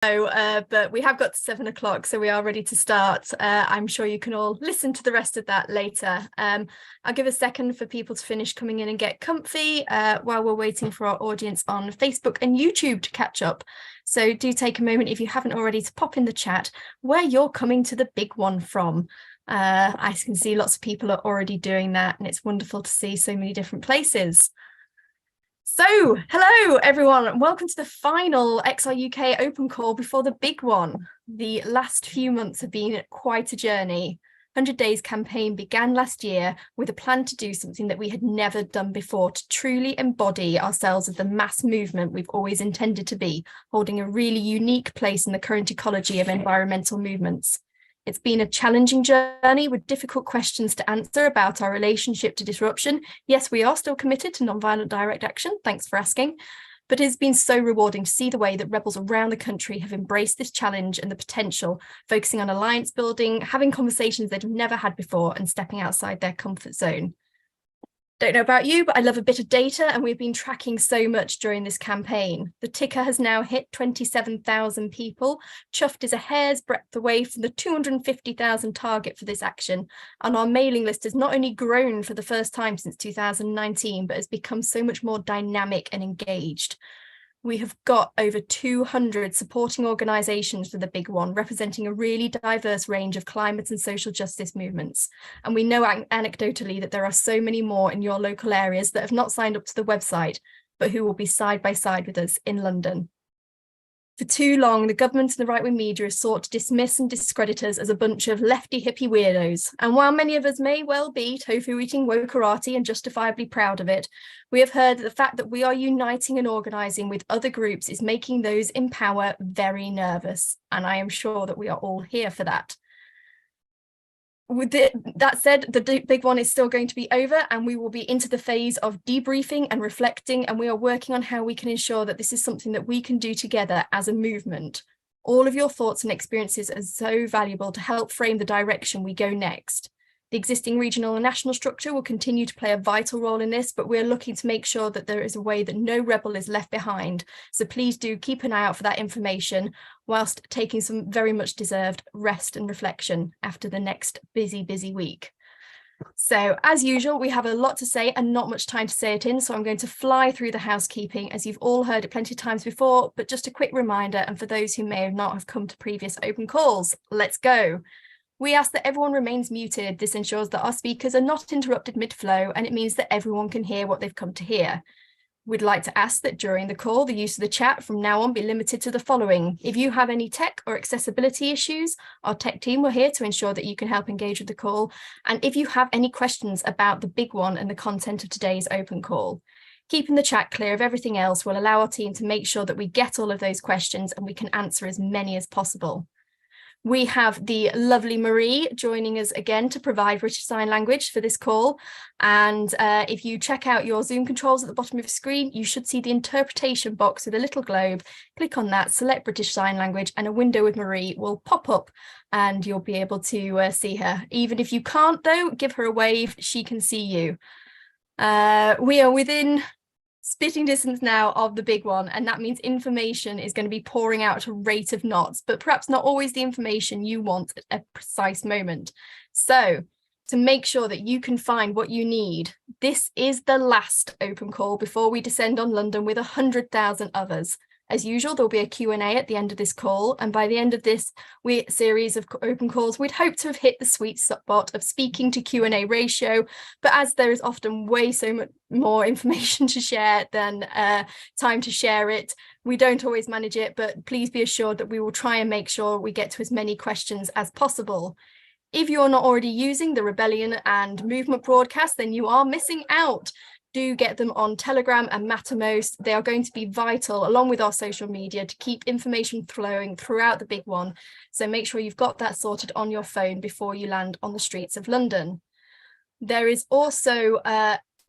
But we have got to 7 o'clock, so we are ready to start. I'm sure you can all listen to the rest of that later. I'll give a second for people to finish coming in and get comfy while we're waiting for our audience on Facebook and YouTube to catch up. So do take a moment, if you haven't already, to pop in the chat where you're coming to the big one from. I can see lots of people are already doing that, and it's wonderful to see so many different places. So, hello everyone, and welcome to the final XR UK open call before the big one. The last few months have been quite a journey. 100 Days campaign began last year with a plan to do something that we had never done before, to truly embody ourselves as the mass movement we've always intended to be, holding a really unique place in the current ecology of environmental movements. It's been a challenging journey with difficult questions to answer about our relationship to disruption. Yes, we are still committed to non-violent direct action. Thanks for asking. But it's been so rewarding to see the way that rebels around the country have embraced this challenge and the potential, focusing on alliance building, having conversations they've never had before, and stepping outside their comfort zone. Don't know about you, but I love a bit of data, and we've been tracking so much during this campaign. The ticker has now hit 27,000 people. Chuffed is a hair's breadth away from the 250,000 target for this action. And our mailing list has not only grown for the first time since 2019, but has become so much more dynamic and engaged. We have got over 200 supporting organisations for the big one, representing a really diverse range of climate and social justice movements. And we know anecdotally that there are so many more in your local areas that have not signed up to the website, but who will be side by side with us in London. For too long, the government and the right-wing media have sought to dismiss and discredit us as a bunch of lefty hippie weirdos. And while many of us may well be tofu-eating wokerati and justifiably proud of it, we have heard that the fact that we are uniting and organising with other groups is making those in power very nervous. And I am sure that we are all here for that. With that said, the big one is still going to be over, and we will be into the phase of debriefing and reflecting, and we are working on how we can ensure that this is something that we can do together as a movement. All of your thoughts and experiences are so valuable to help frame the direction we go next. The existing regional and national structure will continue to play a vital role in this, but we're looking to make sure that there is a way that no rebel is left behind. So please do keep an eye out for that information, whilst taking some very much deserved rest and reflection after the next busy week. So as usual, we have a lot to say and not much time to say it in, so I'm going to fly through the housekeeping, as you've all heard it plenty of times before, but just a quick reminder, and for those who may not have come to previous open calls, let's go. We ask that everyone remains muted. This ensures that our speakers are not interrupted mid-flow, and it means that everyone can hear what they've come to hear. We'd like to ask that during the call, the use of the chat from now on be limited to the following. If you have any tech or accessibility issues, our tech team are here to ensure that you can help engage with the call. And if you have any questions about the big one and the content of today's open call, keeping the chat clear of everything else will allow our team to make sure that we get all of those questions and we can answer as many as possible. We have the lovely Marie joining us again to provide British Sign Language for this call. And if you check out your Zoom controls at the bottom of your screen, you should see the interpretation box with a little globe. Click on that, select British Sign Language, and a window with Marie will pop up and you'll be able to see her. Even if you can't, though, give her a wave, she can see you. We are within spitting distance now of the big one, and that means information is going to be pouring out at a rate of knots, but perhaps not always the information you want at a precise moment. So to make sure that you can find what you need, this is the last open call before we descend on London with 100,000 others. As usual, there'll be a Q&A at the end of this call, and by the end of this series of open calls, we'd hope to have hit the sweet spot of speaking to Q&A ratio, but as there is often way so much more information to share than time to share it, we don't always manage it, but please be assured that we will try and make sure we get to as many questions as possible. If you're not already using the Rebellion and Movement broadcast, then you are missing out. Do get them on Telegram and Mattermost. They are going to be vital, along with our social media, to keep information flowing throughout the big one. So make sure you've got that sorted on your phone before you land on the streets of London. There is also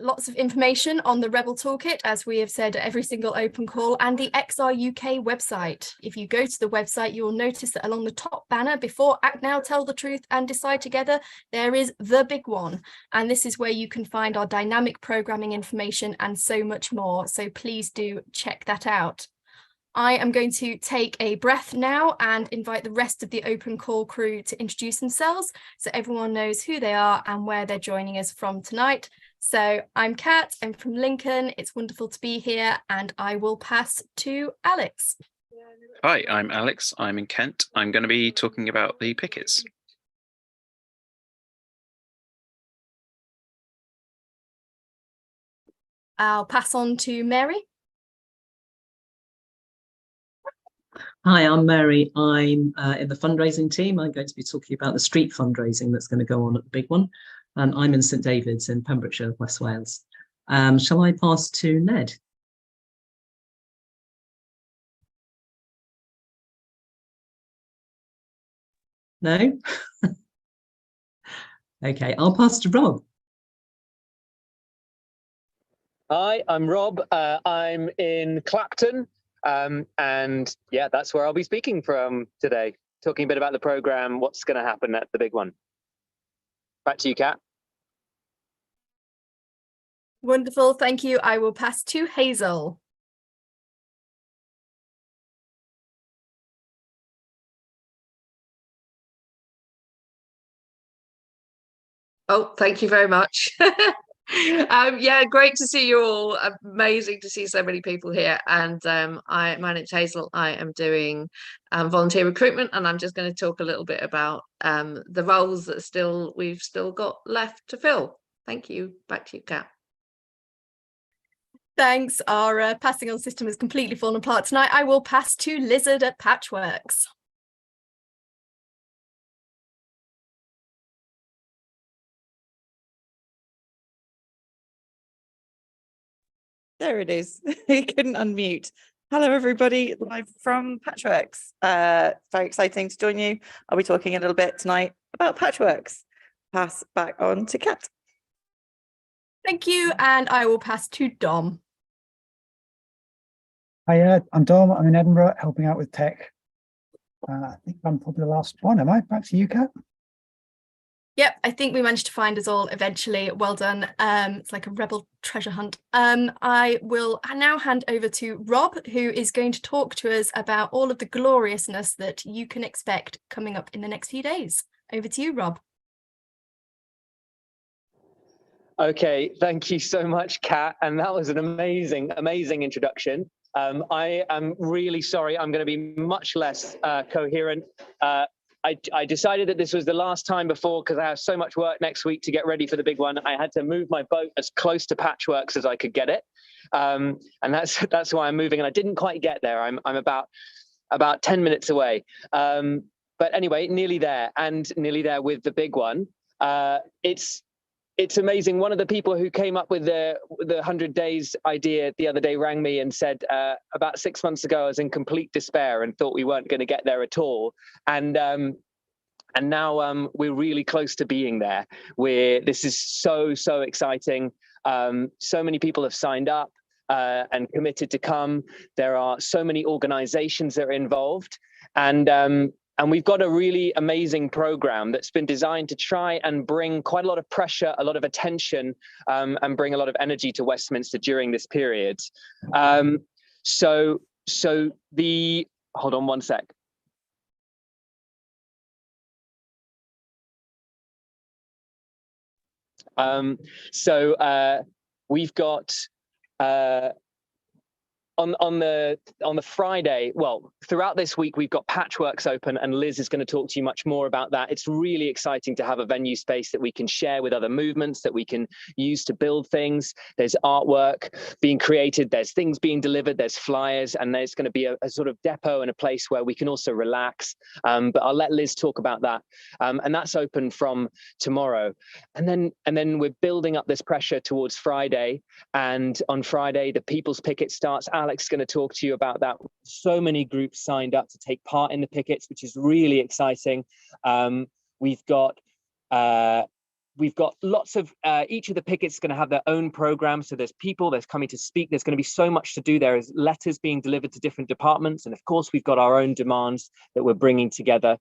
lots of information on the Rebel Toolkit, as we have said at every single open call, and the XR UK website. If you go to the website, you will notice that along the top banner before Act Now, Tell the Truth and Decide Together, there is the big one. And this is where you can find our dynamic programming information and so much more. So please do check that out. I am going to take a breath now and invite the rest of the open call crew to introduce themselves so everyone knows who they are and where they're joining us from tonight. So I'm Kat, I'm from Lincoln. It's wonderful to be here, and I will pass to Alex. Hi, I'm Alex. I'm in Kent. I'm going to be talking about the Pickets. I'll pass on to Mary. Hi, I'm Mary. I'm in the fundraising team. I'm going to be talking about the street fundraising that's going to go on at the Big One. And I'm in St David's in Pembrokeshire, West Wales. Shall I pass to Ned? No? Okay, I'll pass to Rob. Hi, I'm Rob. I'm in Clapton. And yeah, that's where I'll be speaking from today, talking a bit about the programme, what's going to happen at the Big One. Back to you, Kat. Wonderful, thank you. I will pass to Hazel. Oh, thank you very much. Yeah, great to see you all. Amazing to see so many people here. And my name's Hazel. I am doing volunteer recruitment, and I'm just going to talk a little bit about the roles that we've still got left to fill. Thank you. Back to you, Kat. Thanks. Our passing on system has completely fallen apart tonight. I will pass to Lizard at Patchworks. There it is. You couldn't unmute. Hello, everybody. Live from Patchworks. Very exciting to join you. I'll be talking a little bit tonight about Patchworks. Pass back on to Kat. Thank you. And I will pass to Dom. Hi, I'm Dom. I'm in Edinburgh helping out with tech. I think I'm probably the last one. Am I? Back to you, Kat. Yep, I think we managed to find us all eventually. Well done. It's like a rebel treasure hunt. I will now hand over to Rob, who is going to talk to us about all of the gloriousness that you can expect coming up in the next few days. Over to you, Rob. Okay, thank you so much, Kat. And that was an amazing, amazing introduction. I am really sorry. I'm going to be much less coherent. I decided that this was the last time before, because I have so much work next week to get ready for the Big One. I had to move my boat as close to Patchworks as I could get it, and that's why I'm moving. And I didn't quite get there. I'm about 10 minutes away, but anyway, nearly there, and nearly there with the Big One. It's amazing. One of the people who came up with the 100 days idea the other day rang me and said, about 6 months ago, I was in complete despair and thought we weren't going to get there at all. And now we're really close to being there. This is so exciting. So many people have signed up and committed to come. There are so many organizations that are involved. And we've got a really amazing program that's been designed to try and bring quite a lot of pressure, a lot of attention, and bring a lot of energy to Westminster during this period. Hold on one sec. We've got on the Friday, well, throughout this week, we've got Patchworks open, and Liz is going to talk to you much more about that. It's really exciting to have a venue space that we can share with other movements, that we can use to build things. There's artwork being created, there's things being delivered, there's flyers, and there's going to be a sort of depot and a place where we can also relax. But I'll let Liz talk about that. And that's open from tomorrow. And then we're building up this pressure towards Friday. And on Friday, the People's Picket starts. Alex is going to talk to you about that. So many groups signed up to take part in the pickets, which is really exciting. We've got lots of each of the pickets is going to have their own program. So there's people that's coming to speak. There's going to be so much to do. There is letters being delivered to different departments, and of course we've got our own demands that we're bringing together.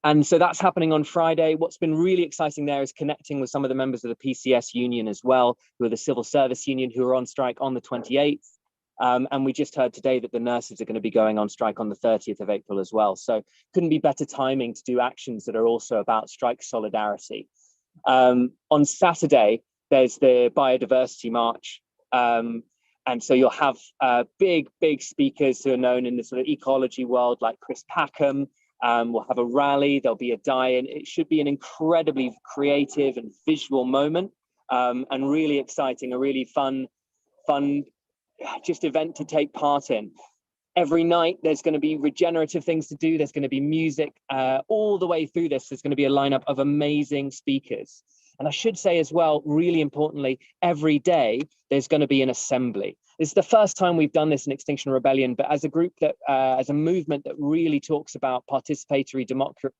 And so that's happening on Friday. What's been really exciting there is connecting with some of the members of the PCS union as well, who are the civil service union, who are on strike on the 28th. And we just heard today that the nurses are going to be going on strike on the 30th of April as well. So couldn't be better timing to do actions that are also about strike solidarity. On Saturday, there's the biodiversity march. And so you'll have big speakers who are known in the sort of ecology world, like Chris Packham. We'll have a rally, there'll be a die-in. It should be an incredibly creative and visual moment, and really exciting, a really fun just event to take part in. Every night there's going to be regenerative things to do. There's going to be music all the way through this. There's going to be a lineup of amazing speakers. And I should say as well, really importantly, every day there's going to be an assembly. This is the first time we've done this in Extinction Rebellion, but as a group that, as a movement that really talks about participatory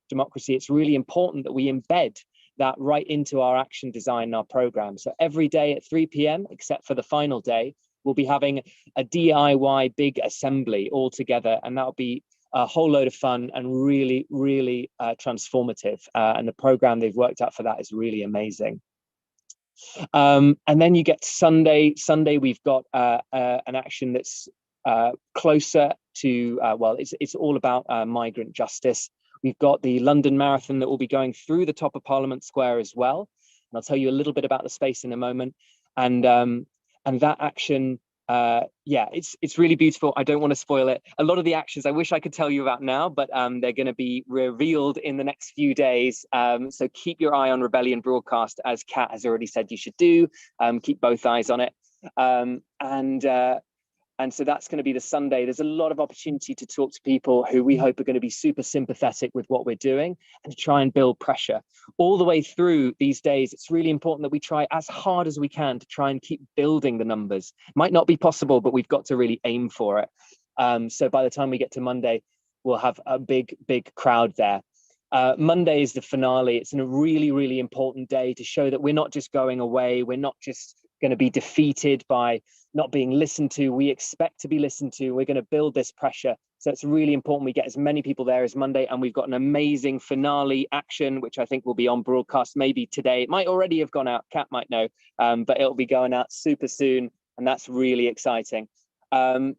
democracy, it's really important that we embed that right into our action design and our program. So every day at 3 p.m, except for the final day, we'll be having a DIY big assembly all together, and that'll be a whole load of fun and really transformative. And the program they've worked out for that is really amazing. And then you get Sunday. We've got an action that's closer to, well, it's all about migrant justice. We've got the London Marathon that will be going through the top of Parliament Square as well. And I'll tell you a little bit about the space in a moment. And that action, yeah, it's really beautiful. I don't want to spoil it. A lot of the actions I wish I could tell you about now, but they're going to be revealed in the next few days. So keep your eye on Rebellion Broadcast, as Kat has already said you should do. Keep both eyes on it. And so that's going to be the Sunday. There's a lot of opportunity to talk to people who we hope are going to be super sympathetic with what we're doing and to try and build pressure. All the way through these days, it's really important that we try as hard as we can to try and keep building the numbers. Might not be possible, but we've got to really aim for it. So by the time we get to Monday, we'll have a big crowd there. Monday is the finale. It's a really important day to show that we're not just going away. We're not just going to be defeated by not being listened to. We expect to be listened to. We're going to build this pressure. So it's really important we get as many people there as Monday. And we've got an amazing finale action, which I think will be on broadcast maybe today. It might already have gone out. Kat might know, but it'll be going out super soon. And that's really exciting. So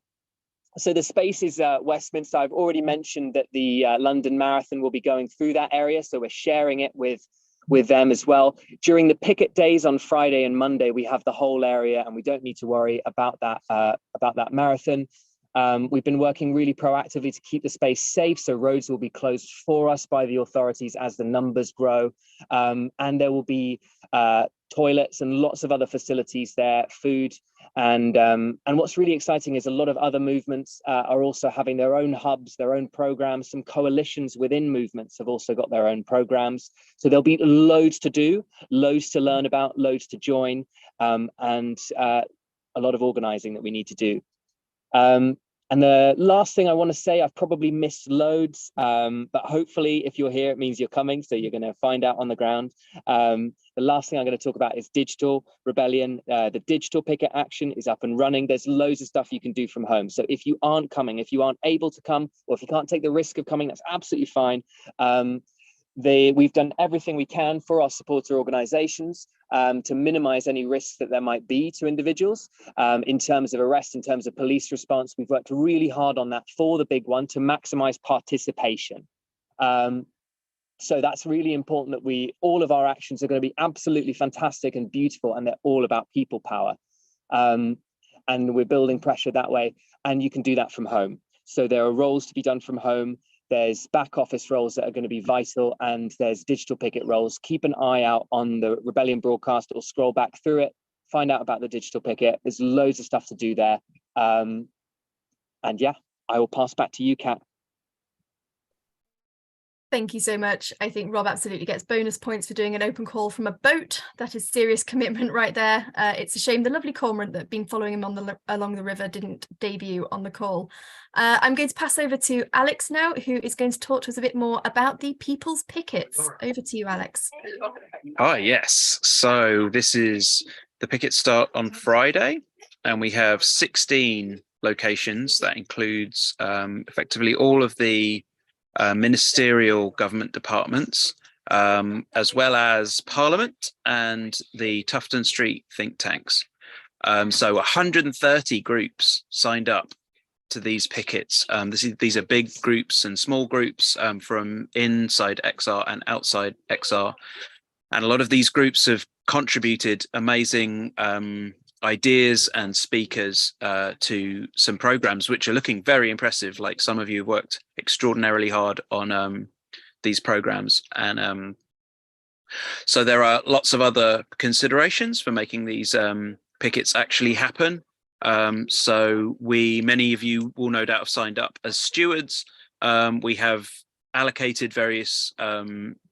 the space is Westminster. I've already mentioned that the London Marathon will be going through that area. So we're sharing it with them as well. During the picket days on Friday and Monday, we have the whole area, and we don't need to worry about that marathon. We've been working really proactively to keep the space safe, so roads will be closed for us by the authorities as the numbers grow, and there will be toilets and lots of other facilities there, food. And what's really exciting is a lot of other movements are also having their own hubs, their own programs. Some coalitions within movements have also got their own programs. So there'll be loads to do, loads to learn about, loads to join, and a lot of organizing that we need to do. And the last thing I want to say, I've probably missed loads, but hopefully if you're here, it means you're coming. So you're going to find out on the ground. The last thing I'm going to talk about is digital rebellion. The digital picket action is up and running. There's loads of stuff you can do from home. So if you aren't coming, if you aren't able to come, or if you can't take the risk of coming, that's absolutely fine. We've done everything we can for our supporter organizations to minimize any risks that there might be to individuals in terms of arrest, in terms of police response. We've worked really hard on that for the big one to maximize participation. So that's really important that all of our actions are going to be absolutely fantastic and beautiful, and they're all about people power. And we're building pressure that way, and you can do that from home. So there are roles to be done from home. There's back office roles that are going to be vital, and there's digital picket roles. Keep an eye out on the Rebellion broadcast, or scroll back through it, find out about the digital picket. There's loads of stuff to do there. And yeah, I will pass back to you, Kat. Thank you so much. I think Rob absolutely gets bonus points for doing an open call from a boat. That is serious commitment right there. It's a shame the lovely cormorant that had been following him along the river didn't debut on the call. I'm going to pass over to Alex now, who is going to talk to us a bit more about the People's Pickets. Over to you, Alex. Hi, yes. So the pickets start on Friday, and we have 16 locations. That includes effectively all of the ministerial government departments, as well as Parliament and the Tufton Street think tanks. So 130 groups signed up to these pickets. These are big groups and small groups from inside XR and outside XR. And a lot of these groups have contributed amazing ideas and speakers to some programs which are looking very impressive. Like some of you have worked extraordinarily hard on these programs. And so there are lots of other considerations for making these pickets actually happen. So many of you will no doubt have signed up as stewards. We have allocated various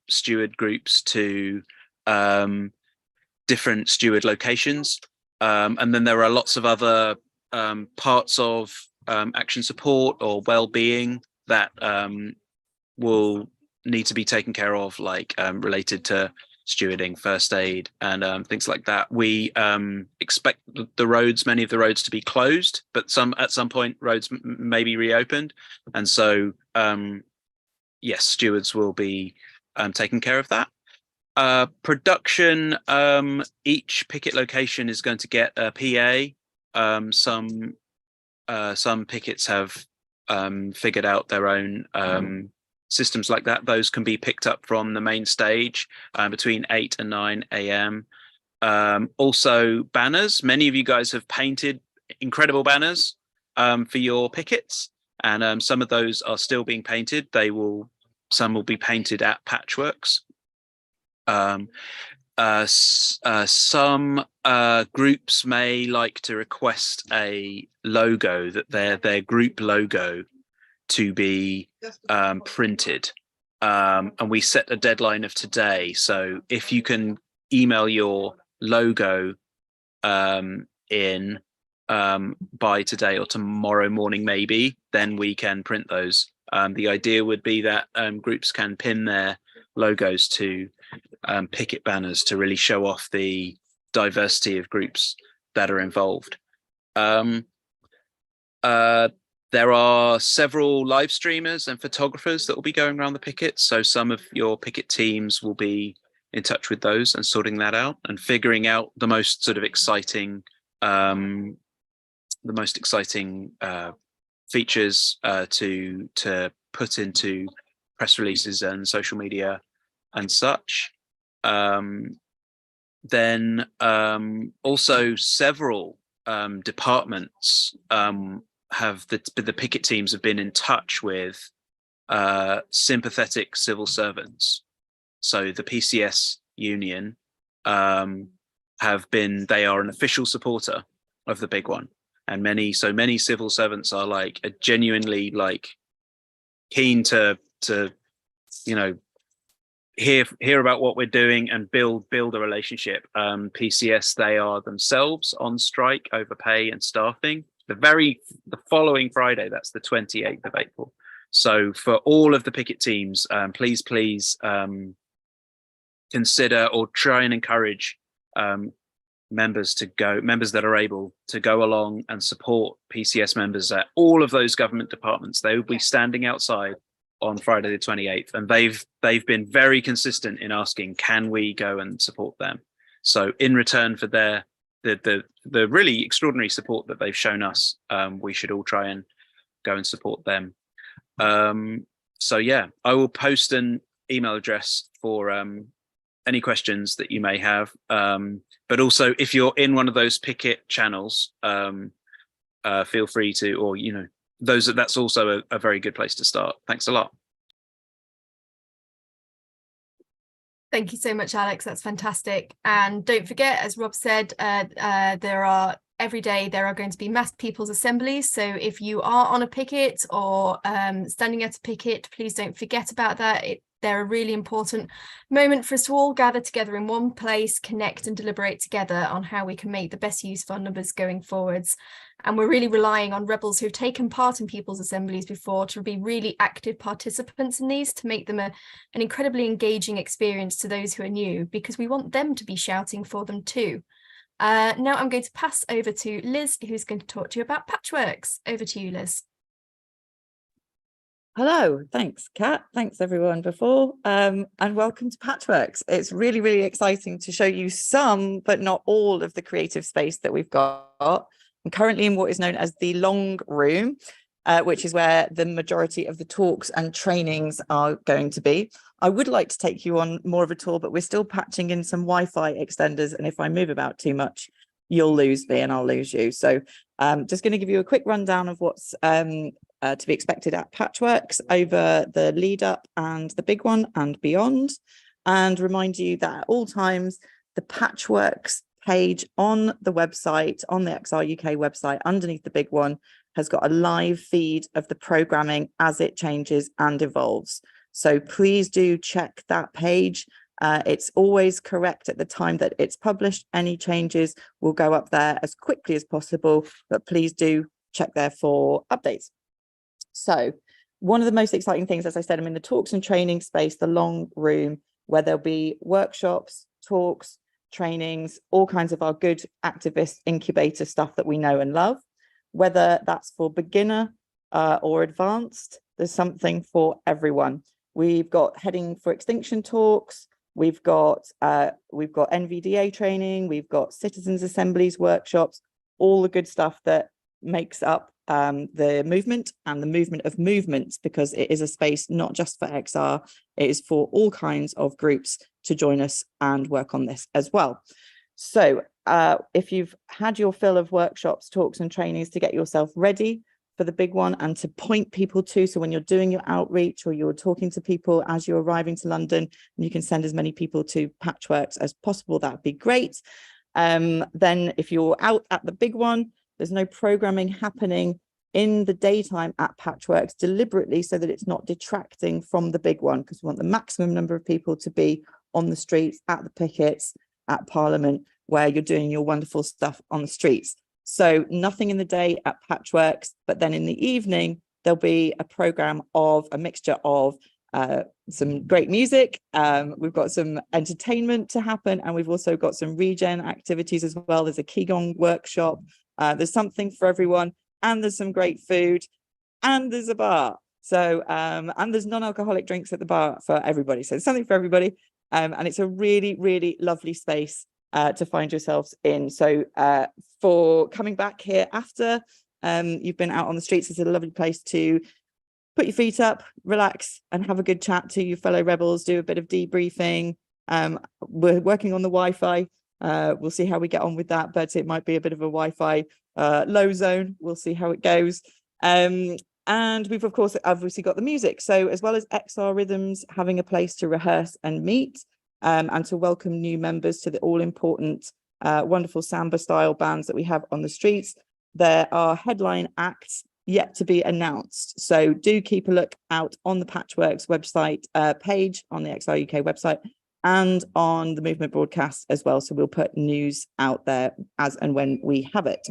steward groups to different steward locations. And then there are lots of other parts of action support or well-being that will need to be taken care of, like related to stewarding, first aid, and things like that. We expect many of the roads to be closed, but at some point roads may be reopened. And so, yes, stewards will be taking care of that. Production, each picket location is going to get a PA. Some pickets have figured out their own systems like that. Those can be picked up from the main stage between 8 and 9 a.m. Also banners. Many of you guys have painted incredible banners for your pickets, and some of those are still being painted. Some will be painted at Patchworks. Some groups may like to request a logo, that their group logo to be printed, and we set a deadline of today. So if you can email your logo in by today or tomorrow morning maybe, then we can print those. The idea would be that groups can pin their logos to picket banners to really show off the diversity of groups that are involved. There are several live streamers and photographers that will be going around the pickets. So some of your picket teams will be in touch with those and sorting that out and figuring out the most sort of exciting, features to put into press releases and social media and such. Then also several departments the picket teams have been in touch with sympathetic civil servants. So the PCS union they are an official supporter of the Big One, and many civil servants are genuinely keen to hear about what we're doing and build a relationship. PCS, they are themselves on strike over pay and staffing. The following Friday, that's the 28th of April. So for all of the picket teams, please consider or try and encourage members that are able to go along and support PCS members at all of those government departments. They will be standing outside on Friday the 28th, and they've been very consistent in asking, can we go and support them? So in return for the really extraordinary support that they've shown us, we should all try and go and support them. So yeah, I will post an email address for any questions that you may have. But also, if you're in one of those picket channels, feel free to, or that's also a very good place to start. Thanks a lot. Thank you so much, Alex. That's fantastic. And don't forget, as Rob said, every day there are going to be mass people's assemblies. So if you are on a picket or standing at a picket, please don't forget about that. They're a really important moment for us to all gather together in one place, connect and deliberate together on how we can make the best use of our numbers going forwards. And we're really relying on rebels who've taken part in people's assemblies before to be really active participants in these, to make them an incredibly engaging experience to those who are new, because we want them to be shouting for them too. Now I'm going to pass over to Liz, who's going to talk to you about Patchworks. Over to you, Liz. Hello, thanks, Kat. Thanks everyone before, and welcome to Patchworks. It's really, really exciting to show you some, but not all of the creative space that we've got. I'm currently in what is known as the long room, which is where the majority of the talks and trainings are going to be. I would like to take you on more of a tour, but we're still patching in some Wi-Fi extenders. And if I move about too much, you'll lose me and I'll lose you. So just going to give you a quick rundown of what's to be expected at Patchworks over the lead up and the big one and beyond, and remind you that at all times the Patchworks page on the website, on the XR UK website underneath the big one, has got a live feed of the programming as it changes and evolves. So please do check that page. It's always correct at the time that it's published. Any changes will go up there as quickly as possible, but please do check there for updates. So one of the most exciting things, as I said, I'm in the talks and training space, the long room, where there'll be workshops, talks, trainings, all kinds of our good activist incubator stuff that we know and love, whether that's for beginner or advanced. There's something for everyone. We've got heading for Extinction talks. We've got NVDA training. We've got citizens assemblies, workshops, all the good stuff that makes up the movement and the movement of movements, because it is a space not just for XR, it is for all kinds of groups to join us and work on this as well. So if you've had your fill of workshops, talks and trainings to get yourself ready for the big one and to point people to, so when you're doing your outreach or you're talking to people as you're arriving to London, and you can send as many people to Patchworks as possible, that'd be great. Then if you're out at the big one, there's no programming happening in the daytime at Patchworks deliberately so that it's not detracting from the big one, because we want the maximum number of people to be on the streets, at the pickets, at Parliament, where you're doing your wonderful stuff on the streets. So nothing in the day at Patchworks, but then in the evening, there'll be a program of a mixture of some great music. We've got some entertainment to happen, and we've also got some regen activities as well. There's a Qigong workshop. There's something for everyone, and there's some great food, and there's a bar. So, and there's non-alcoholic drinks at the bar for everybody. So it's something for everybody. And it's a really, really lovely space to find yourselves in. So for coming back here after you've been out on the streets, it's a lovely place to put your feet up, relax, and have a good chat to your fellow rebels, do a bit of debriefing. We're working on the Wi-Fi. We'll see how we get on with that, but it might be a bit of a Wi-Fi low zone. We'll see how it goes. And we've, of course, obviously got the music. So as well as XR Rhythms having a place to rehearse and meet, and to welcome new members to the all-important, wonderful samba-style bands that we have on the streets, there are headline acts yet to be announced. So do keep a look out on the Patchworks website page, on the XR UK website, and on the movement broadcast as well. So we'll put news out there as and when we have it.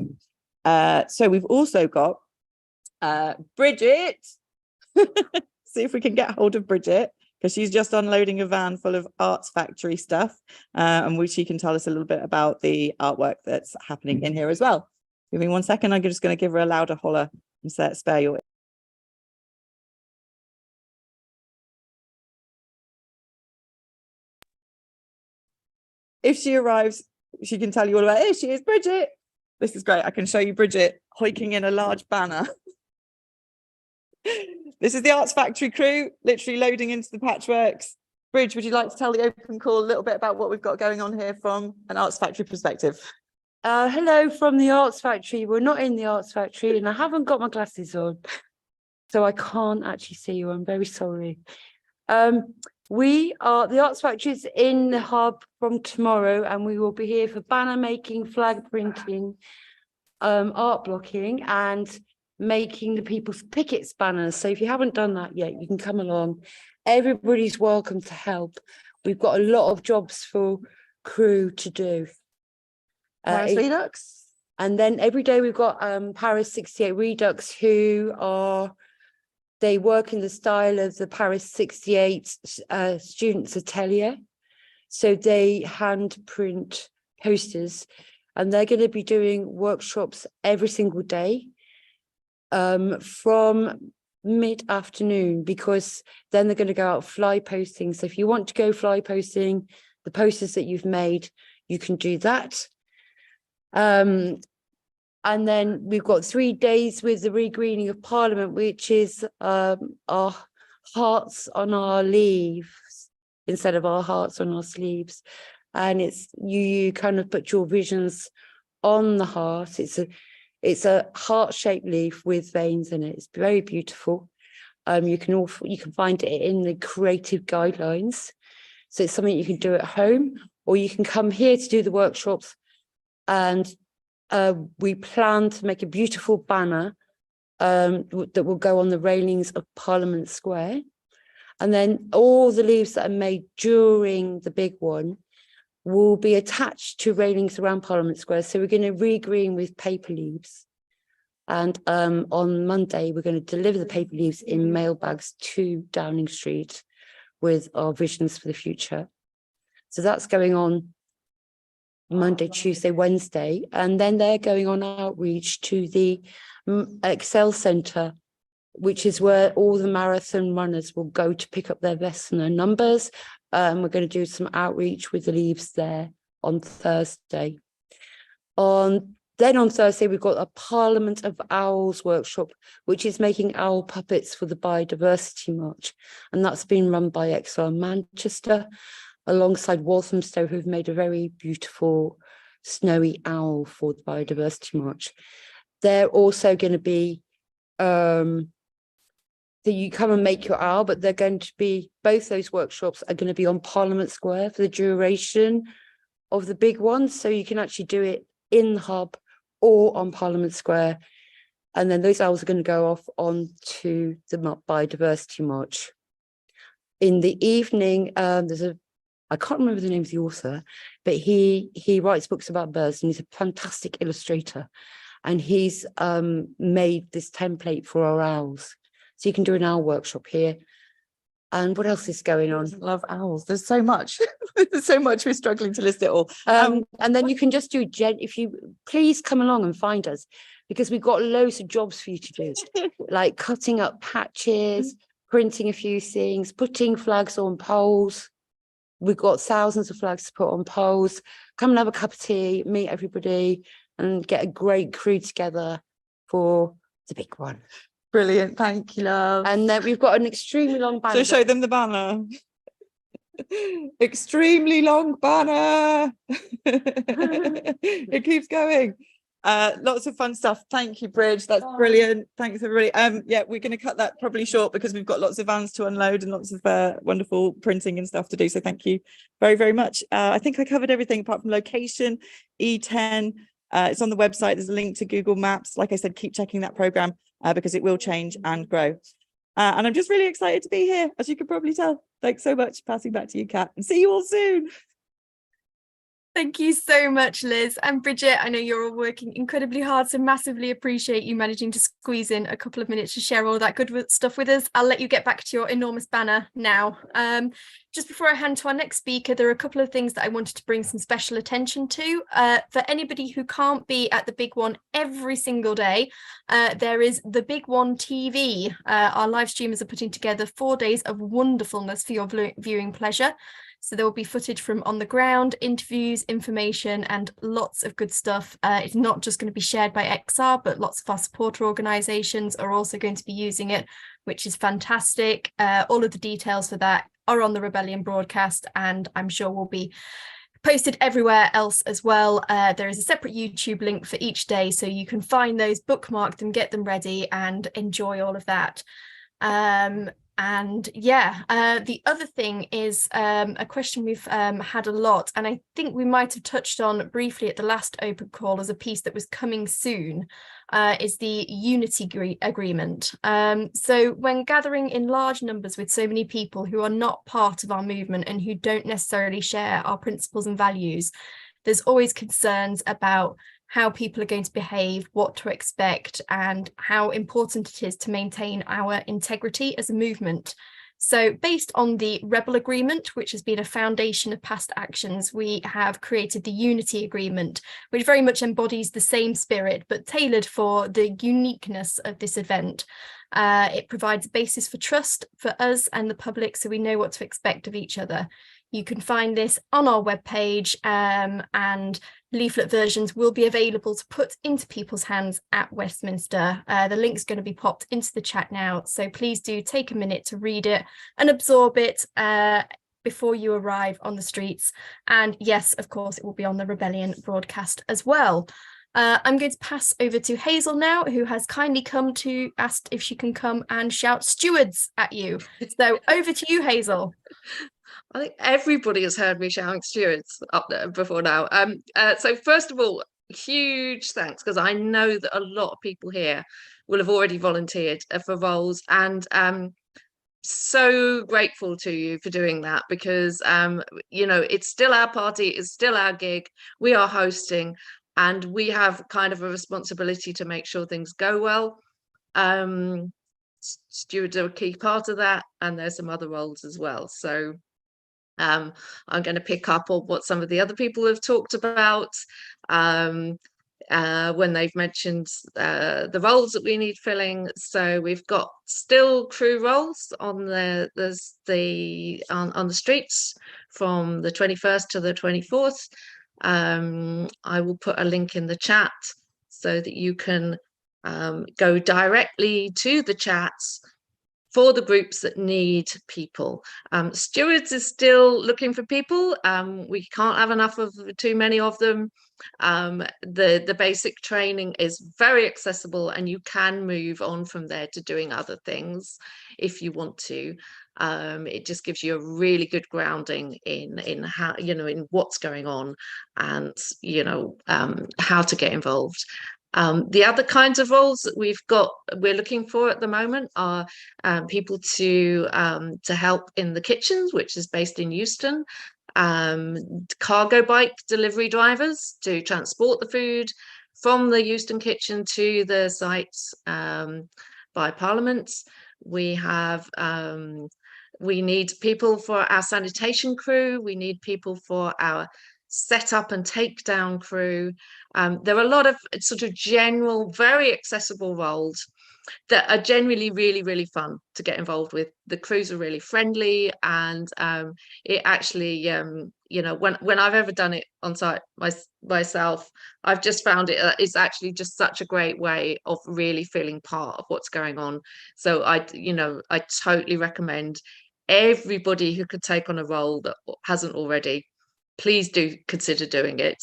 So we've also got Bridget. See if we can get hold of Bridget, because she's just unloading a van full of Arts Factory stuff, and she can tell us a little bit about the artwork that's happening in here as well. Give me 1 second. I'm just going to give her a louder holler and spare your. If she arrives, she can tell you all about it. Here she is, Bridget. This is great. I can show you Bridget hoiking in a large banner. This is the Arts Factory crew, literally loading into the Patchworks. Bridge, would you like to tell the open call a little bit about what we've got going on here from an Arts Factory perspective? Hello from the Arts Factory. We're not in the Arts Factory, and I haven't got my glasses on, so I can't actually see you. I'm very sorry. We are the Arts Factory is in the hub from tomorrow, and we will be here for banner making, flag printing, art blocking, and making the People's Pickets banners. So if you haven't done that yet, you can come along. Everybody's welcome to help. We've got a lot of jobs for crew to do. Paris Redux. And then every day we've got Paris 68 Redux, who they work in the style of the Paris 68 students' atelier. So they hand print posters, and they're going to be doing workshops every single day from mid-afternoon, because then they're going to go out fly posting. So if you want to go fly posting the posters that you've made, you can do that. And then we've got 3 days with the regreening of Parliament, which is our hearts on our leaves instead of our hearts on our sleeves. And it's you kind of put your visions on the heart. It's a heart-shaped leaf with veins in it. It's very beautiful. You can find it in the creative guidelines. So it's something you can do at home, or you can come here to do the workshops. And we plan to make a beautiful banner that will go on the railings of Parliament Square. And then all the leaves that are made during the big one will be attached to railings around Parliament Square. So we're going to regreen with paper leaves. And on Monday, we're going to deliver the paper leaves in mailbags to Downing Street with our visions for the future. So that's going on Monday, Tuesday, Wednesday. And then they're going on outreach to the Excel Centre, which is where all the marathon runners will go to pick up their vests and their numbers. We're going to do some outreach with the leaves there on Thursday. Then on Thursday, we've got a Parliament of Owls workshop, which is making owl puppets for the Biodiversity March. And that's been run by XR Manchester, alongside Walthamstow, who've made a very beautiful snowy owl for the Biodiversity March. They're also going to be, that you come and make your owl, but they're going to be, both those workshops are going to be on Parliament Square for the duration of the big one. So you can actually do it in the hub or on Parliament Square. And then those owls are going to go off on to the Biodiversity March. In the evening, I can't remember the name of the author, but he writes books about birds, and he's a fantastic illustrator. And he's made this template for our owls. So you can do an owl workshop here. And what else is going on? Love owls. There's so much. There's so much. We're struggling to list it all. And then you can just do, if you please come along and find us, because we've got loads of jobs for you to do, like cutting up patches, printing a few things, putting flags on poles. We've got thousands of flags to put on poles. Come and have a cup of tea, meet everybody, and get a great crew together for the big one. Brilliant. Thank you, love. And then we've got an extremely long banner. So show them the banner. Extremely long banner. It keeps going. Lots of fun stuff. Thank you, Bridge. That's brilliant. Thanks, everybody. Yeah, we're going to cut that probably short because we've got lots of vans to unload and lots of wonderful printing and stuff to do. So thank you very, very much. I think I covered everything apart from location, E10. It's on the website. There's a link to Google Maps. Like I said, keep checking that program because it will change and grow. And I'm just really excited to be here, as you can probably tell. Thanks so much. Passing back to you, Kat, and see you all soon. Thank you so much, Liz and Bridget. I know you're all working incredibly hard, so massively appreciate you managing to squeeze in a couple of minutes to share all that good stuff with us. I'll let you get back to your enormous banner now. Just before I hand to our next speaker, there are a couple of things that I wanted to bring some special attention to. For anybody who can't be at the big one every single day, there is the Big One TV. Our live streamers are putting together 4 days of wonderfulness for your viewing pleasure. So there will be footage from on the ground, interviews, information, and lots of good stuff. It's not just going to be shared by XR, but lots of our supporter organisations are also going to be using it, which is fantastic. All of the details for that are on the Rebellion broadcast, and I'm sure will be posted everywhere else as well. There is a separate YouTube link for each day, so you can find those, bookmark them, get them ready, and enjoy all of that. And yeah, the other thing is a question we've had a lot, and I think we might have touched on briefly at the last open call as a piece that was coming soon, is the unity agreement. So when gathering in large numbers with so many people who are not part of our movement and who don't necessarily share our principles and values, there's always concerns about how people are going to behave, what to expect, and how important it is to maintain our integrity as a movement. So based on the Rebel Agreement, which has been a foundation of past actions, we have created the Unity Agreement, which very much embodies the same spirit, but tailored for the uniqueness of this event. It provides a basis for trust for us and the public, so we know what to expect of each other. You can find this on our webpage, and leaflet versions will be available to put into people's hands at Westminster. The link's going to be popped into the chat now, so please do take a minute to read it and absorb it before you arrive on the streets. And yes, of course, it will be on the Rebellion broadcast as well. I'm going to pass over to Hazel now, who has kindly come to ask if she can come and shout stewards at you. So over to you, Hazel. I think everybody has heard me shouting stewards up there before now. So first of all, huge thanks, because I know that a lot of people here will have already volunteered for roles, and so grateful to you for doing that, because you know, it's still our party, it's still our gig, we are hosting, and we have kind of a responsibility to make sure things go well. Stewards are a key part of that, and there's some other roles as well. So I'm going to pick up on what some of the other people have talked about when they've mentioned the roles that we need filling. So we've got still crew roles on the streets from the 21st to the 24th. I will put a link in the chat so that you can go directly to the chats for the groups that need people. Stewards is still looking for people. We can't have enough of too many of them. The basic training is very accessible, and you can move on from there to doing other things if you want to. It just gives you a really good grounding in how, you know, in what's going on, and you know, how to get involved. The other kinds of roles that we're looking for at the moment are people to help in the kitchens, which is based in Euston, cargo bike delivery drivers to transport the food from the Euston kitchen to the sites by Parliament. We need people for our sanitation crew. We need people for our set up and take down crew. There are a lot of sort of general, very accessible roles that are generally really, really fun to get involved with. The crews are really friendly, and it actually, you know, when I've ever done it on site myself, I've just found it's actually just such a great way of really feeling part of what's going on. So I totally recommend everybody who could take on a role that hasn't already, please do consider doing it.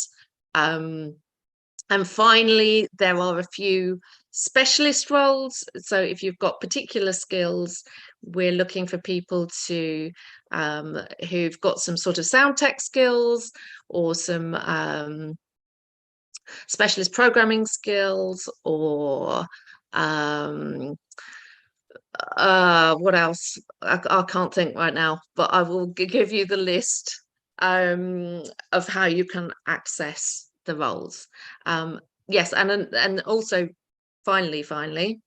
And finally, there are a few specialist roles. So if you've got particular skills, we're looking for people to who've got some sort of sound tech skills, or some specialist programming skills, or what else? I can't think right now, but I will give you the list of how you can access the roles. Yes, and also finally,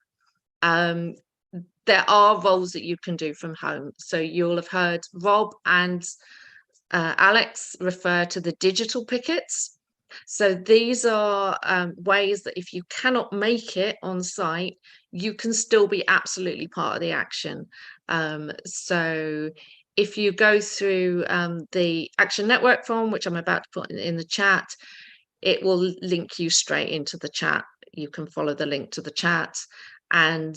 there are roles that you can do from home. So you'll have heard Rob and Alex refer to the digital pickets. So these are ways that if you cannot make it on site, you can still be absolutely part of the action. So if you go through the Action Network form, which I'm about to put in the chat, it will link you straight into the chat. You can follow the link to the chat, and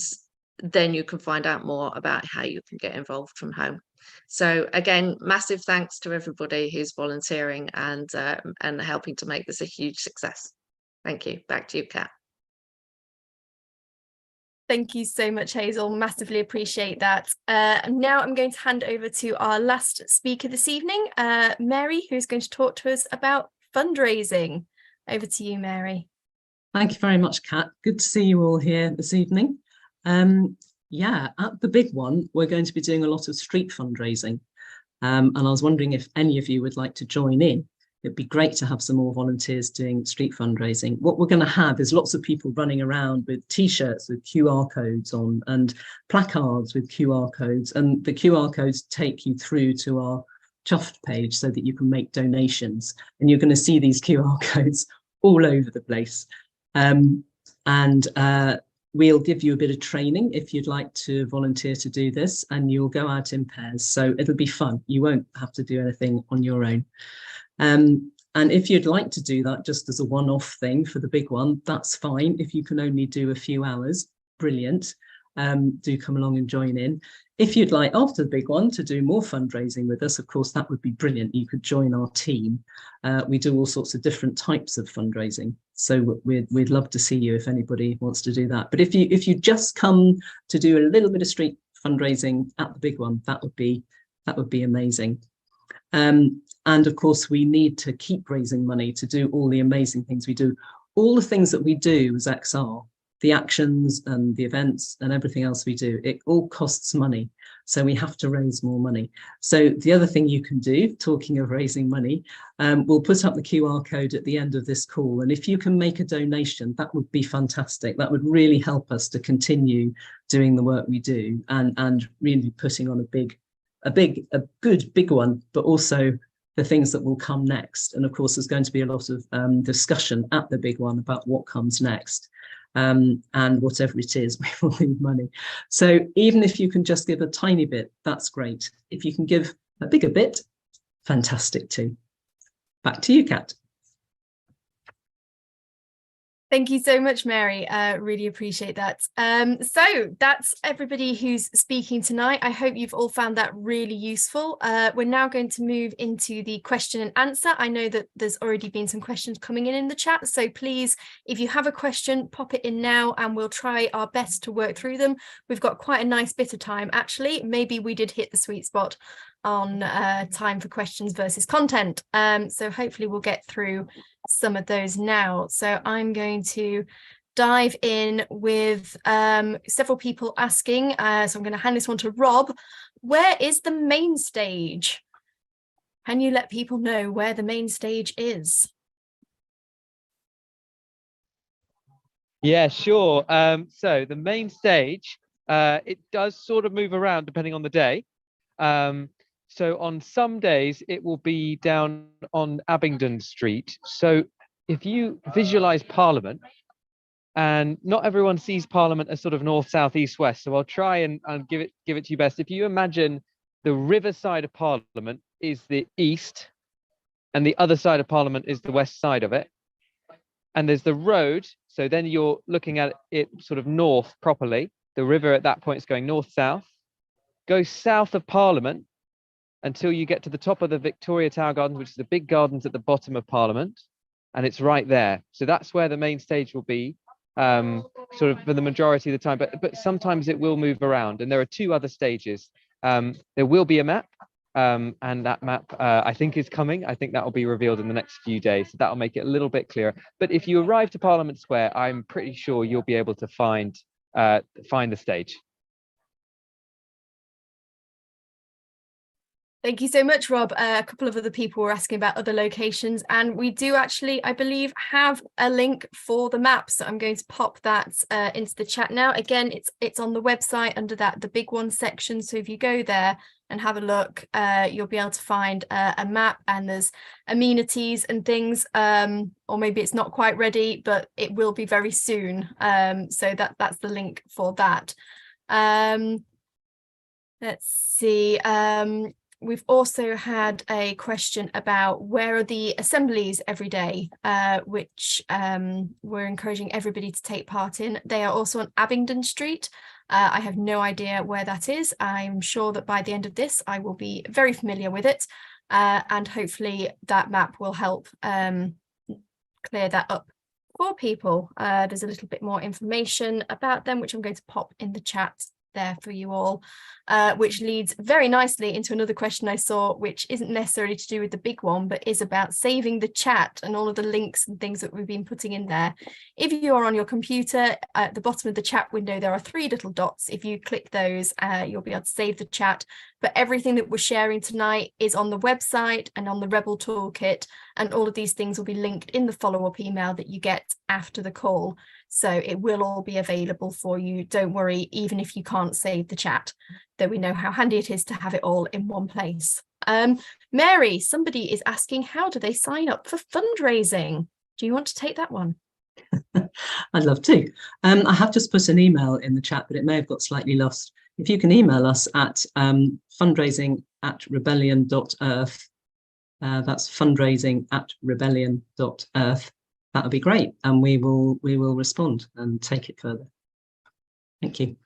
then you can find out more about how you can get involved from home. So again, massive thanks to everybody who's volunteering and helping to make this a huge success. Thank you. Back to you, Kat. Thank you so much, Hazel. Massively appreciate that. Now I'm going to hand over to our last speaker this evening, Mary, who's going to talk to us about fundraising. Over to you, Mary. Thank you very much, Kat. Good to see you all here this evening. Yeah, at the Big One, we're going to be doing a lot of street fundraising. And I was wondering if any of you would like to join in. It'd be great to have some more volunteers doing street fundraising. What we're going to have is lots of people running around with T-shirts with QR codes on and placards with QR codes. And the QR codes take you through to our Chuffed page so that you can make donations. And you're going to see these QR codes all over the place. We'll give you a bit of training if you'd like to volunteer to do this, and you'll go out in pairs. So it'll be fun. You won't have to do anything on your own. And if you'd like to do that just as a one-off thing for the big one, that's fine. If you can only do a few hours, brilliant. Do come along and join in. If you'd like after the big one to do more fundraising with us, of course, that would be brilliant. You could join our team. We do all sorts of different types of fundraising. So we'd love to see you if anybody wants to do that. But if you just come to do a little bit of street fundraising at the big one, that would be amazing. And of course, we need to keep raising money to do all the amazing things we do. All the things that we do as XR, the actions and the events and everything else we do, it all costs money. So we have to raise more money. So the other thing you can do, talking of raising money, we'll put up the QR code at the end of this call. And if you can make a donation, that would be fantastic. That would really help us to continue doing the work we do and really putting on a good big one, but also the things that will come next. And of course, there's going to be a lot of discussion at the big one about what comes next. And whatever it is, we will need money. So even if you can just give a tiny bit, that's great. If you can give a bigger bit, fantastic too. Back to you, Kat. Thank you so much, Mary. Really appreciate that. So that's everybody who's speaking tonight. I hope you've all found that really useful. We're now going to move into the question and answer. I know that there's already been some questions coming in the chat. So please, if you have a question, pop it in now and we'll try our best to work through them. We've got quite a nice bit of time, actually. Maybe we did hit the sweet spot on time for questions versus content. So hopefully we'll get through some of those now. So I'm going to dive in with several people asking. So I'm going to hand this one to Rob. Where is the main stage? Can you let people know where the main stage is? Yeah, sure. So the main stage, it does sort of move around depending on the day. So on some days it will be down on Abingdon Street. So if you visualize Parliament, and not everyone sees Parliament as sort of north, south, east, west. So I'll try and give it to you best. If you imagine the river side of Parliament is the east, and the other side of Parliament is the west side of it. And there's the road. So then you're looking at it sort of north properly. The river at that point is going north, south. Go south of Parliament until you get to the top of the Victoria Tower Gardens, which is the big gardens at the bottom of Parliament, and it's right there. So that's where the main stage will be, sort of for the majority of the time, but sometimes it will move around, and there are two other stages. There will be a map, and that map I think is coming. I think that will be revealed in the next few days, so that will make it a little bit clearer. But if you arrive to Parliament Square, I'm pretty sure you'll be able to find the stage. Thank you so much, Rob. A couple of other people were asking about other locations, and we do actually, I believe, have a link for the map. So I'm going to pop that into the chat now. Again, it's on the website under the Big One section. So if you go there and have a look, you'll be able to find a map, and there's amenities and things, or maybe it's not quite ready, but it will be very soon. So that's the link for that. Let's see. We've also had a question about where are the assemblies every day, which we're encouraging everybody to take part in. They are also on Abingdon Street. I have no idea where that is. I'm sure that by the end of this, I will be very familiar with it. And hopefully that map will help clear that up for people. There's a little bit more information about them, which I'm going to pop in the chat there for you all, which leads very nicely into another question I saw, which isn't necessarily to do with the big one, but is about saving the chat and all of the links and things that we've been putting in there. If you are on your computer, at the bottom of the chat window, there are 3 little dots. If you click those, you'll be able to save the chat. But everything that we're sharing tonight is on the website and on the Rebel Toolkit, and all of these things will be linked in the follow-up email that you get after the call. So it will all be available for you. Don't worry, even if you can't save the chat, though we know how handy it is to have it all in one place. Mary, somebody is asking, how do they sign up for fundraising? Do you want to take that one? I'd love to. I have just put an email in the chat, but it may have got slightly lost. If you can email us at fundraising@rebellion.earth, that's fundraising@rebellion.earth, that would be great, and we will respond and take it further. Thank you.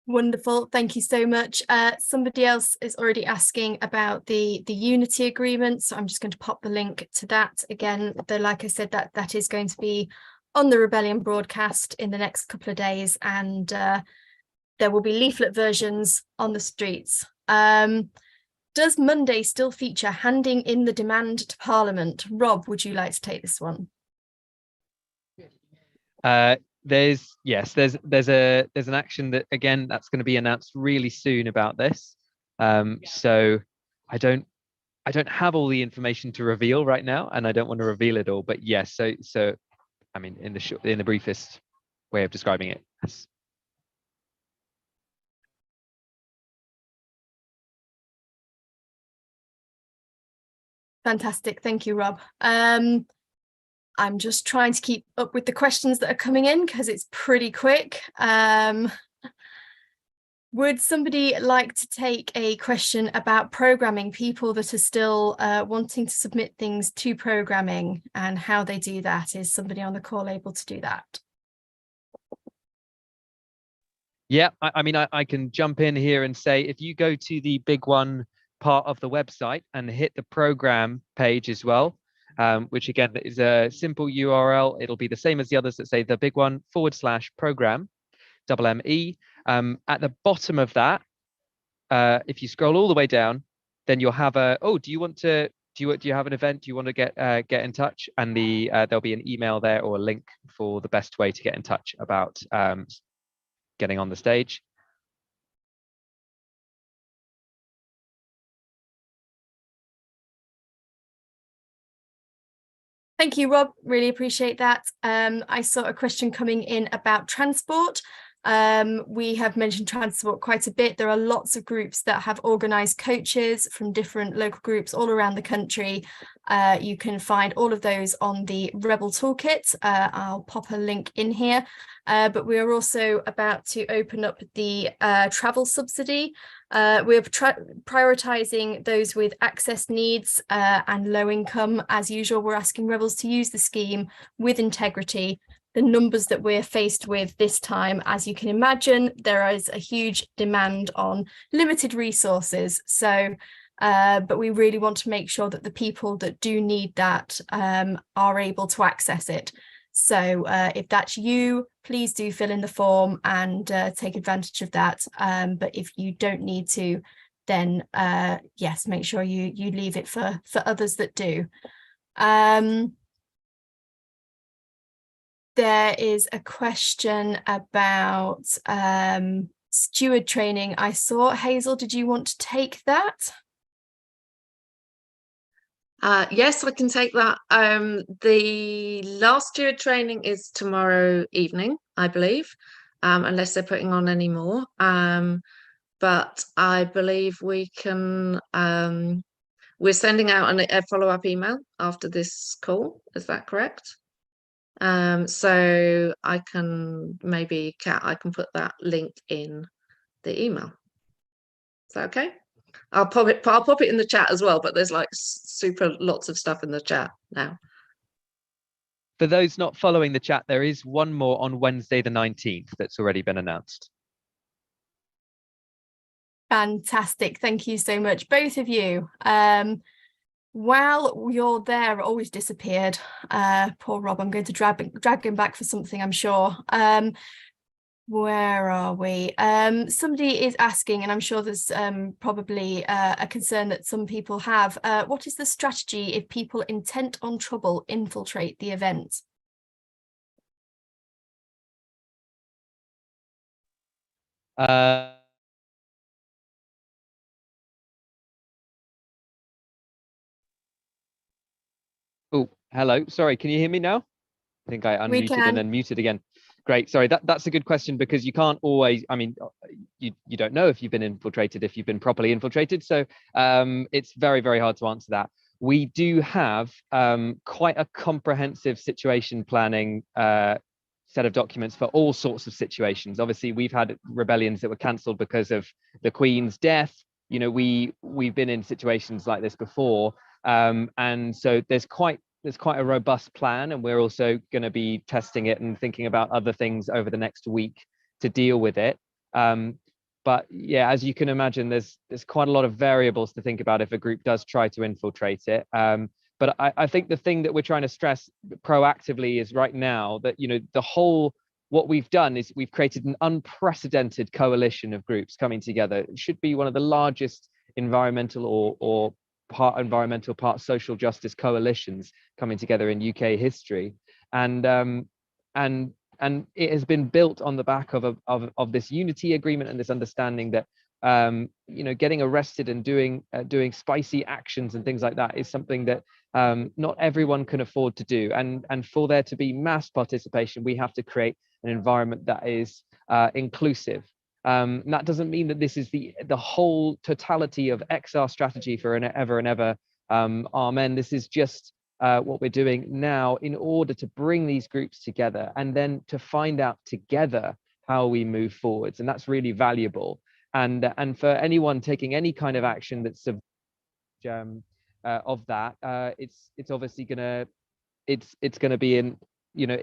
Wonderful, thank you so much. Somebody else is already asking about the Unity agreement, so I'm just going to pop the link to that again. Though, like I said, that is going to be on the Rebellion broadcast in the next couple of days, and there will be leaflet versions on the streets. Does Monday still feature handing in the demand to Parliament? Rob, would you like to take this one? There's an action that, again, that's going to be announced really soon about this. So I don't have all the information to reveal right now, and I don't want to reveal it all. But yes, so I mean, in the briefest way of describing it, yes. Fantastic, thank you, Rob. I'm just trying to keep up with the questions that are coming in because it's pretty quick. Would somebody like to take a question about programming, people that are still wanting to submit things to programming and how they do that? Is somebody on the call able to do that? Yeah, I mean, I can jump in here and say, if you go to the Big One part of the website and hit the program page as well, which again is a simple URL. It'll be the same as the others that say the Big One /program, ME. At the bottom of that, if you scroll all the way down, then you'll have a, do you have an event? Do you want to get in touch? And there'll be an email there or a link for the best way to get in touch about getting on the stage. Thank you, Rob. Really appreciate that. I saw a question coming in about transport. We have mentioned transport quite a bit. There are lots of groups that have organised coaches from different local groups all around the country. You can find all of those on the Rebel Toolkit. I'll pop a link in here. But we are also about to open up the travel subsidy. We're prioritising those with access needs and low income. As usual, we're asking Rebels to use the scheme with integrity. The numbers that we're faced with this time, as you can imagine, there is a huge demand on limited resources. So, but we really want to make sure that the people that do need that are able to access it. So if that's you, please do fill in the form and take advantage of that. But if you don't need to, then yes, make sure you leave it for others that do. There is a question about steward training. I saw, Hazel, did you want to take that? Yes, I can take that. The last steward training is tomorrow evening, I believe, unless they're putting on any more. But I believe we can, we're sending out a follow-up email after this call. Is that correct? So I can maybe, Kat, I can put that link in the email. Is that okay? I'll pop it in the chat as well, but there's like super lots of stuff in the chat now. For those not following the chat, there is one more on Wednesday the 19th that's already been announced. Fantastic. Thank you so much, both of you. While you're there, always disappeared. Poor Rob, I'm going to drag him back for something, I'm sure. Where are we? Somebody is asking, and I'm sure there's probably a concern that some people have. What is the strategy if people intent on trouble infiltrate the event? Uh, oh, hello. Sorry, can you hear me now? I think I We unmuted can. and then muted again. Great. Sorry, that's a good question because you can't always, I mean, you don't know if you've been infiltrated, if you've been properly infiltrated. So it's very, very hard to answer that. We do have quite a comprehensive situation planning set of documents for all sorts of situations. Obviously, we've had rebellions that were cancelled because of the Queen's death. You know, we've been in situations like this before. And so there's quite a robust plan, and we're also going to be testing it and thinking about other things over the next week to deal with it. But yeah, as you can imagine, there's quite a lot of variables to think about if a group does try to infiltrate it. But I think the thing that we're trying to stress proactively is right now that, you know, what we've done is we've created an unprecedented coalition of groups coming together. It should be one of the largest environmental or part environmental, part social justice coalitions coming together in UK history, and it has been built on the back of this unity agreement and this understanding that you know, getting arrested and doing spicy actions and things like that is something that not everyone can afford to do, and for there to be mass participation, we have to create an environment that is inclusive. And that doesn't mean that this is the whole totality of XR strategy for an ever and ever amen. This is just what we're doing now in order to bring these groups together and then to find out together how we move forwards, and that's really valuable. And for anyone taking any kind of action that's of that, it's obviously gonna be in, you know,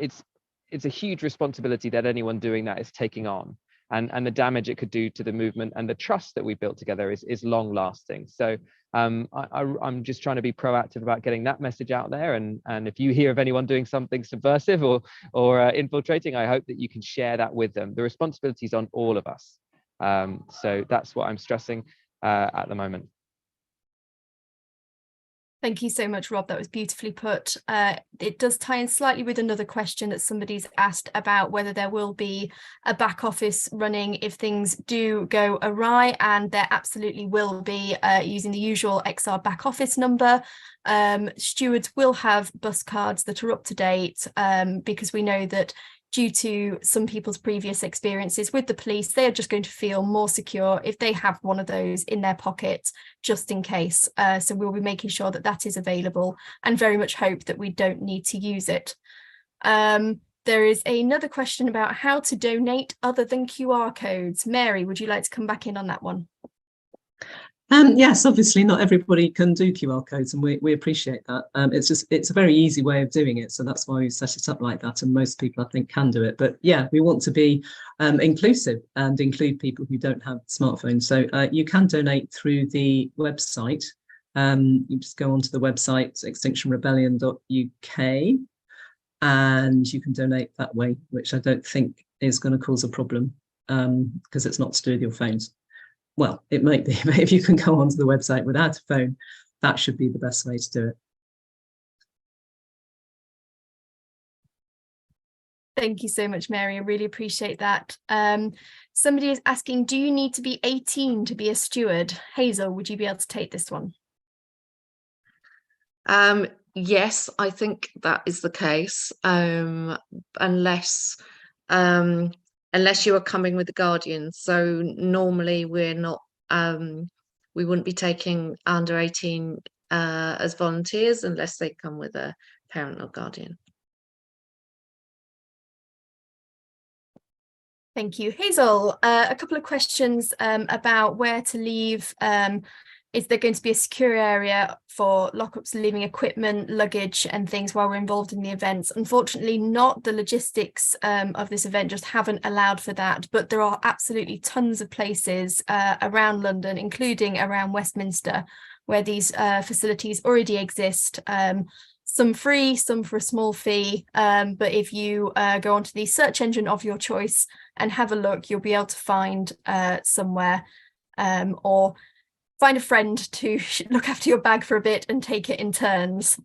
it's a huge responsibility that anyone doing that is taking on, and the damage it could do to the movement and the trust that we built together is long lasting. So I'm just trying to be proactive about getting that message out there, and if you hear of anyone doing something subversive or infiltrating, I hope that you can share that with them. The responsibility is on all of us. So that's what I'm stressing at the moment. Thank you so much, Rob. That was beautifully put. It does tie in slightly with another question that somebody's asked about whether there will be a back office running if things do go awry, and there absolutely will be, using the usual XR back office number. Stewards will have bus cards that are up to date, because we know that due to some people's previous experiences with the police, they are just going to feel more secure if they have one of those in their pocket, just in case. So we'll be making sure that that is available, and very much hope that we don't need to use it. There is another question about how to donate other than QR codes. Mary, would you like to come back in on that one? Yes, obviously not everybody can do QR codes, and we appreciate that. It's a very easy way of doing it, so that's why we set it up like that, and most people, I think, can do it. But yeah, we want to be inclusive and include people who don't have smartphones. So you can donate through the website. You just go onto the website, extinctionrebellion.uk, and you can donate that way, which I don't think is going to cause a problem, because it's not to do with your phones. Well, it might be, but if you can go onto the website without a phone, that should be the best way to do it. Thank you so much, Mary. I really appreciate that. Somebody is asking, do you need to be 18 to be a steward? Hazel, would you be able to take this one? Yes, I think that is the case, unless you are coming with the guardian. So normally we're not, we wouldn't be taking under 18 as volunteers unless they come with a parent or guardian. Thank you. Hazel, a couple of questions about where to leave. Is there going to be a secure area for lockups, leaving equipment, luggage and things while we're involved in the events? Unfortunately not. The logistics of this event just haven't allowed for that, but there are absolutely tons of places around London, including around Westminster, where these facilities already exist. some free, some for a small fee. But if you go onto the search engine of your choice and have a look, you'll be able to find somewhere, or find a friend to look after your bag for a bit and take it in turns.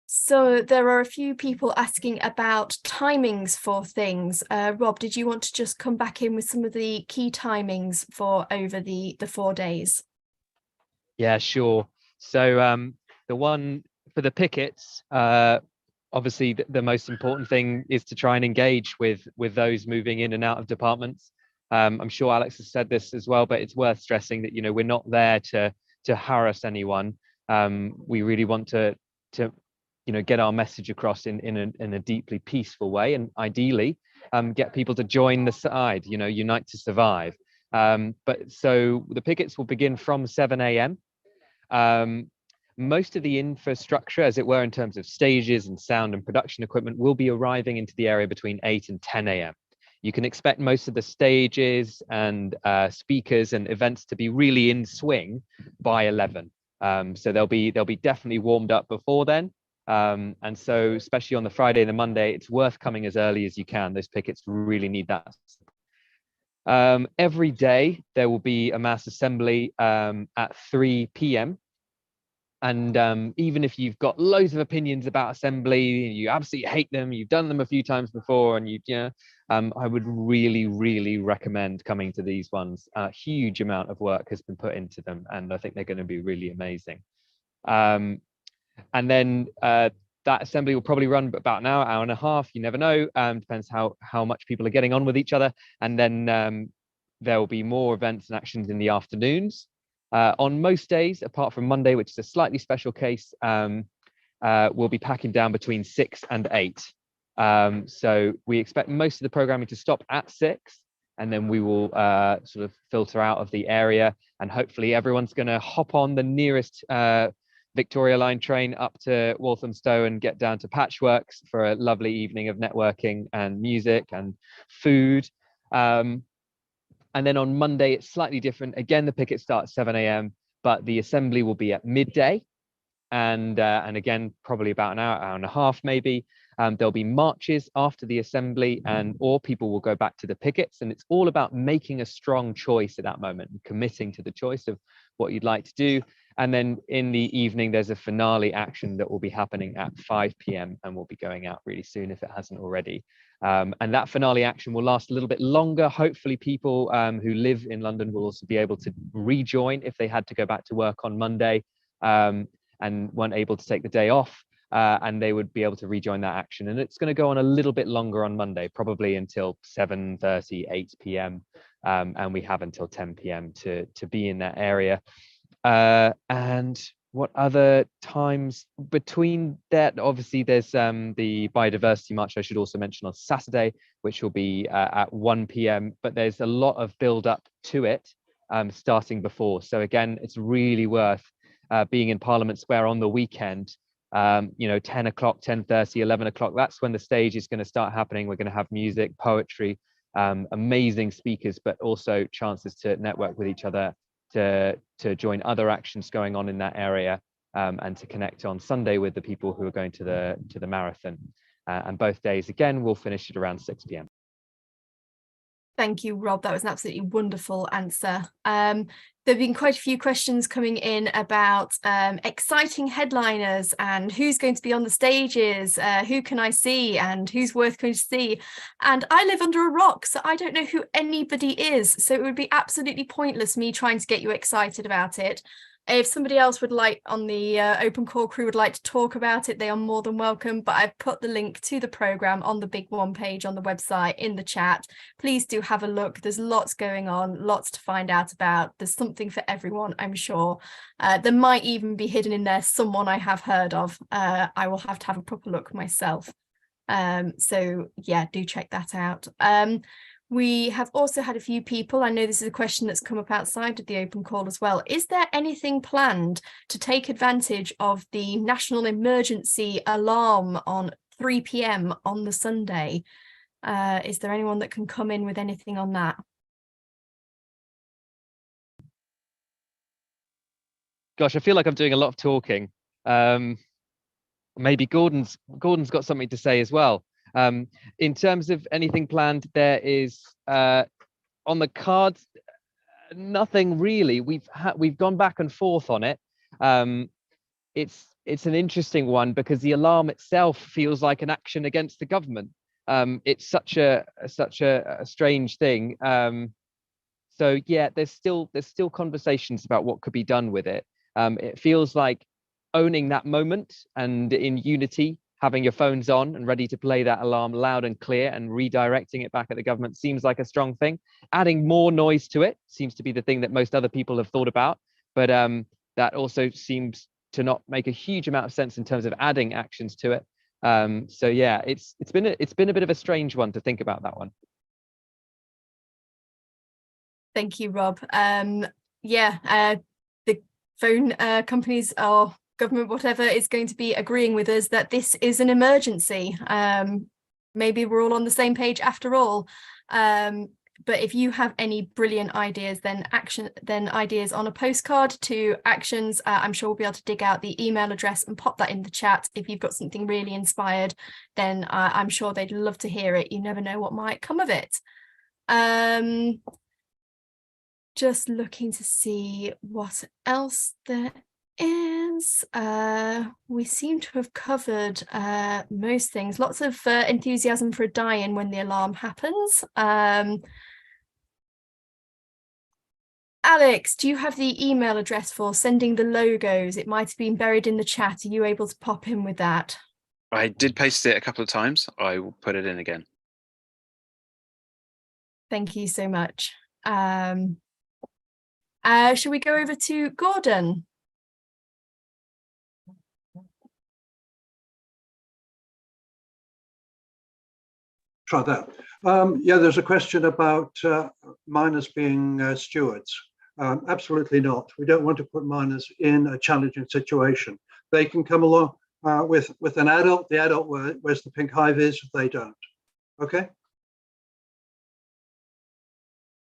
So there are a few people asking about timings for things. Rob, did you want to just come back in with some of the key timings for over the 4 days? Yeah, sure. So the one for the pickets, obviously the most important thing is to try and engage with those moving in and out of departments. I'm sure Alex has said this as well, but it's worth stressing that, you know, we're not there to harass anyone. We really want to you know, get our message across in a deeply peaceful way, and ideally get people to join the side, you know, unite to survive. But so the pickets will begin from 7 a.m. Most of the infrastructure, as it were, in terms of stages and sound and production equipment, will be arriving into the area between 8 and 10 a.m. You can expect most of the stages and speakers and events to be really in swing by 11. So they'll be definitely warmed up before then. And so especially on the Friday and the Monday, it's worth coming as early as you can. Those pickets really need that. Every day there will be a mass assembly at 3 p.m. And even if you've got loads of opinions about assembly, you absolutely hate them, you've done them a few times before, and I would really recommend coming to these ones. A huge amount of work has been put into them, and I think they're going to be really amazing. And then that assembly will probably run about an hour and a half. You never know. Depends how much people are getting on with each other. And then there will be more events and actions in the afternoons. On most days, apart from Monday, which is a slightly special case, we'll be packing down between 6 and 8. So we expect most of the programming to stop at 6, and then we will sort of filter out of the area, and hopefully everyone's going to hop on the nearest Victoria Line train up to Walthamstow and get down to Patchworks for a lovely evening of networking and music and food. And then on Monday, it's slightly different. Again, the picket starts 7 a.m., but the assembly will be at midday. And again, probably about an hour and a half, maybe. There'll be marches after the assembly, or people will go back to the pickets. And it's all about making a strong choice at that moment and committing to the choice of what you'd like to do. And then in the evening, there's a finale action that will be happening at 5 p.m. and will be going out really soon if it hasn't already. And that finale action will last a little bit longer. Hopefully people who live in London will also be able to rejoin if they had to go back to work on Monday and weren't able to take the day off, and they would be able to rejoin that action. And it's going to go on a little bit longer on Monday, probably until 7:30, 8 p.m. And we have until 10 p.m. to be in that area. And what other times between that? Obviously, there's the Biodiversity March I should also mention on Saturday, which will be at 1 p.m. But there's a lot of build up to it starting before. So again, it's really worth being in Parliament Square on the weekend. 10 o'clock, 10:30, 11 o'clock. That's when the stage is going to start happening. We're going to have music, poetry, amazing speakers, but also chances to network with each other, to join other actions going on in that area, and to connect on Sunday with the people who are going to the marathon. And both days again will finish at around 6 p.m. Thank you, Rob. That was an absolutely wonderful answer. There have been quite a few questions coming in about exciting headliners and who's going to be on the stages, who can I see and who's worth going to see. And I live under a rock, so I don't know who anybody is. So it would be absolutely pointless me trying to get you excited about it. If somebody else would like on the open call crew would like to talk about it, they are more than welcome. But I've put the link to the programme on the Big One page on the website in the chat. Please do have a look. There's lots going on, lots to find out about. There's something for everyone, I'm sure. There might even be hidden in there someone I have heard of. I will have to have a proper look myself. So yeah, do check that out. We have also had a few people, I know this is a question that's come up outside of the open call as well. Is there anything planned to take advantage of the national emergency alarm on 3 p.m. on the Sunday? Is there anyone that can come in with anything on that? Gosh, I feel like I'm doing a lot of talking. Maybe Gordon's got something to say as well. In terms of anything planned, there is on the cards nothing really. We've gone back and forth on it. It's an interesting one because the alarm itself feels like an action against the government. It's such a strange thing. So yeah, there's still conversations about what could be done with it. It feels like owning that moment and in unity, having your phones on and ready to play that alarm loud and clear and redirecting it back at the government seems like a strong thing. Adding more noise to it seems to be the thing that most other people have thought about, but that also seems to not make a huge amount of sense in terms of adding actions to it. So yeah, it's been a bit of a strange one to think about, that one. Thank you, Rob. Yeah, the phone companies or government, whatever, is going to be agreeing with us that this is an emergency. Maybe we're all on the same page after all. But if you have any brilliant ideas, then ideas on a postcard to actions, I'm sure we'll be able to dig out the email address and pop that in the chat. If you've got something really inspired, then I'm sure they'd love to hear it. You never know what might come of it. Just looking to see what else there is. We seem to have covered most things. Lots of enthusiasm for a die-in when the alarm happens. Alex, do you have the email address for sending the logos? It might have been buried in the chat. Are you able to pop in with that? I did paste it a couple of times. I will put it in again. Thank you so much. Shall we go over to Gordon? Try that. Yeah, there's a question about miners being stewards. Absolutely not. We don't want to put miners in a challenging situation. They can come along with an adult. The adult wears the pink high vis. They don't. Okay.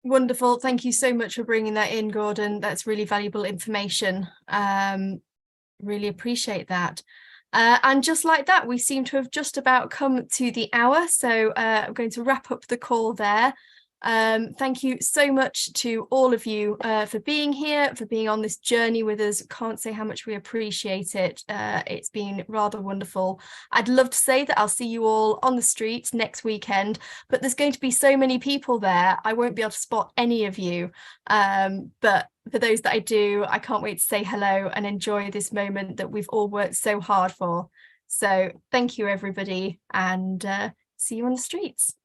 Wonderful. Thank you so much for bringing that in, Gordon. That's really valuable information. Really appreciate that. And just like that, we seem to have just about come to the hour. So I'm going to wrap up the call there. Thank you so much to all of you for being here, for being on this journey with us. Can't say how much we appreciate it. It's been rather wonderful. I'd love to say that I'll see you all on the streets next weekend, but there's going to be so many people there, I won't be able to spot any of you. But for those that I do, I can't wait to say hello and enjoy this moment that we've all worked so hard for. So thank you, everybody, and see you on the streets.